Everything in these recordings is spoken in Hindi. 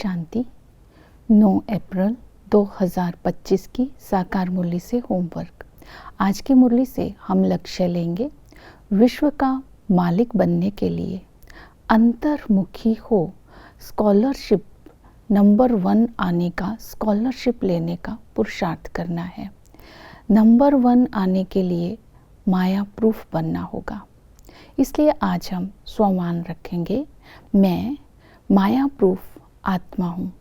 शांति। 9 अप्रैल 2025 की साकार मुरली से होमवर्क। आज की मुरली से हम लक्ष्य लेंगे विश्व का मालिक बनने के लिए अंतर्मुखी हो स्कॉलरशिप नंबर 1 आने का, स्कॉलरशिप लेने का पुरुषार्थ करना है। नंबर 1 आने के लिए माया प्रूफ बनना होगा। इसलिए आज हम स्वमान रखेंगे, मैं माया प्रूफ आत्मा हूँ।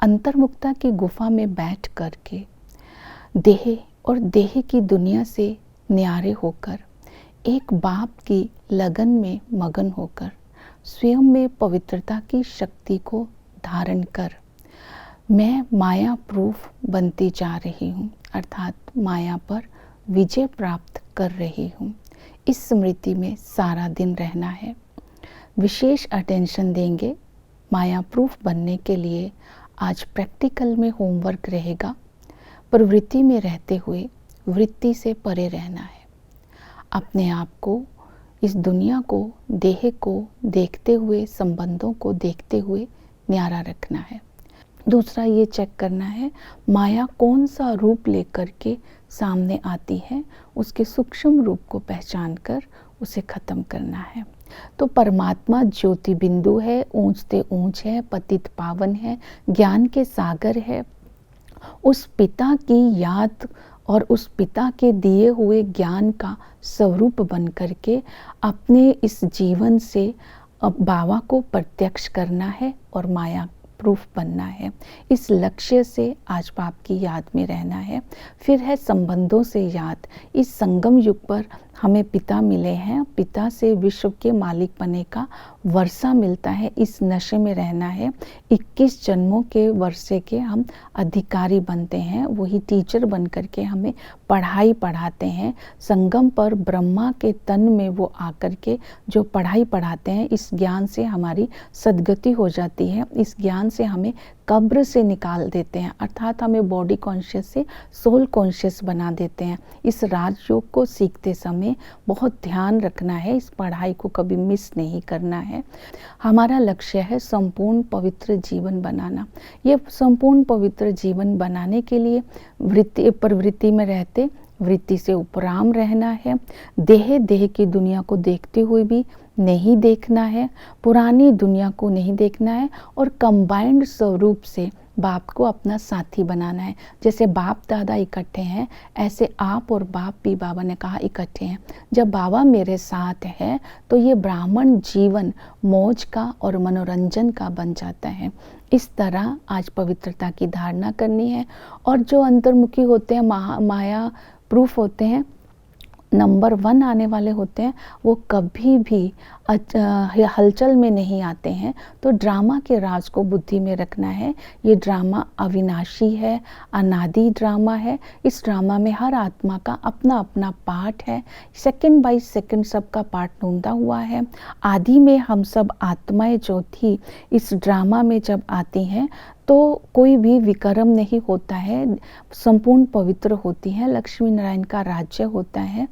अंतर्मुक्ता की गुफा में बैठ करके देह और देह की दुनिया से न्यारे होकर एक बाप की लगन में मगन होकर स्वयं में पवित्रता की शक्ति को धारण कर मैं माया प्रूफ बनती जा रही हूँ, अर्थात माया पर विजय प्राप्त कर रही हूँ। इस स्मृति में सारा दिन रहना है। विशेष अटेंशन देंगे माया प्रूफ बनने के लिए। आज प्रैक्टिकल में होमवर्क रहेगा। प्रवृत्ति में रहते हुए वृत्ति से परे रहना है। अपने आप को, इस दुनिया को, देह को देखते हुए, संबंधों को देखते हुए न्यारा रखना है। दूसरा ये चेक करना है माया कौन सा रूप लेकर के सामने आती है, उसके सूक्ष्म रूप को पहचान कर उसे खत्म करना है। तो परमात्मा ज्योति बिंदु है, ऊंचते ऊंच है, पतित पावन है, ज्ञान के सागर है। उस पिता की याद और उस पिता के दिए हुए ज्ञान का स्वरूप बन करके अपने इस जीवन से बाबा को प्रत्यक्ष करना है और माया प्रूफ बनना है। इस लक्ष्य से आज बाप की याद में रहना है। फिर है संबंधों से याद। इस संगम युग पर हमें पिता मिले हैं, पिता से विश्व के मालिक बने का वर्षा मिलता है। इस नशे में रहना है। 21 जन्मों के वर्षे के हम अधिकारी बनते हैं। वही टीचर बन करके हमें पढ़ाई पढ़ाते हैं। संगम पर ब्रह्मा के तन में वो आकर के जो पढ़ाई पढ़ाते हैं, इस ज्ञान से हमारी सद्गति हो जाती है। इस ज्ञान से हमें कब्र से निकाल देते हैं, अर्थात हमें बॉडी कॉन्शियस से सोल कॉन्शियस बना देते हैं। इस राजयोग को सीखते समय बहुत ध्यान रखना है, इस पढ़ाई को कभी मिस नहीं करना है। हमारा लक्ष्य है संपूर्ण पवित्र जीवन बनाना। ये संपूर्ण पवित्र जीवन बनाने के लिए प्रवृत्ति में रहते वृत्ति से उपराम रहना है। देह की दुनिया को देखते हुए भी नहीं देखना है, पुरानी दुनिया को नहीं देखना है और कंबाइंड स्वरूप से बाप को अपना साथी बनाना है। जैसे बाप दादा इकट्ठे हैं, ऐसे आप और बाप भी, बाबा ने कहा, इकट्ठे हैं। जब बाबा मेरे साथ है तो ये ब्राह्मण जीवन मौज का और मनोरंजन का बन जाता है। इस तरह आज पवित्रता की धारणा करनी है। और जो अंतर्मुखी होते हैं, माया प्रूफ होते हैं, नंबर 1 आने वाले होते हैं, वो कभी भी हलचल में नहीं आते हैं। तो ड्रामा के राज को बुद्धि में रखना है। ये ड्रामा अविनाशी है, अनादि ड्रामा है। इस ड्रामा में हर आत्मा का अपना अपना पार्ट है। सेकंड बाय सेकंड सबका पार्ट ढूंढा हुआ है। आदि में हम सब आत्माएं जो थी, इस ड्रामा में जब आती हैं तो कोई भी विकर्म नहीं होता है, संपूर्ण पवित्र होती है। लक्ष्मी नारायण का राज्य होता है।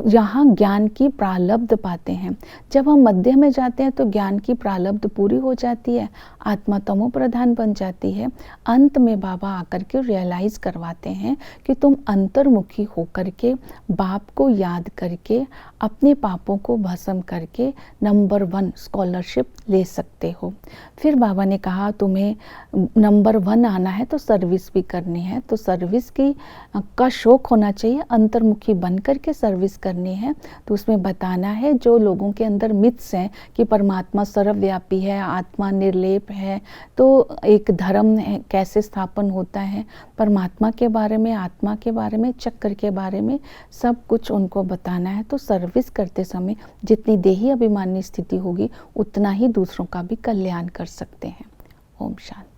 यहाँ ज्ञान की प्रालब्ध पाते हैं। जब हम मध्य में जाते हैं तो ज्ञान की प्रालब्ध पूरी हो जाती है, आत्मा तमो प्रधान बन जाती है। अंत में बाबा आकर के रियलाइज करवाते हैं कि तुम अंतर्मुखी होकर के बाप को याद करके अपने पापों को भस्म करके नंबर 1 स्कॉलरशिप ले सकते हो। फिर बाबा ने कहा तुम्हें नंबर 1 आना है तो सर्विस भी करनी है। तो सर्विस का शौक होना चाहिए, अंतर्मुखी बन करके सर्विस करनी है। तो उसमें बताना है जो लोगों के अंदर मिथ्स हैं कि परमात्मा सर्वव्यापी है, आत्मा निर्लेप है, तो एक धर्म कैसे स्थापन होता है, परमात्मा के बारे में, आत्मा के बारे में, चक्र के बारे में सब कुछ उनको बताना है। तो सर्विस करते समय जितनी देही अभिमानी स्थिति होगी उतना ही दूसरों का भी कल्याण कर सकते हैं। ओम शांति।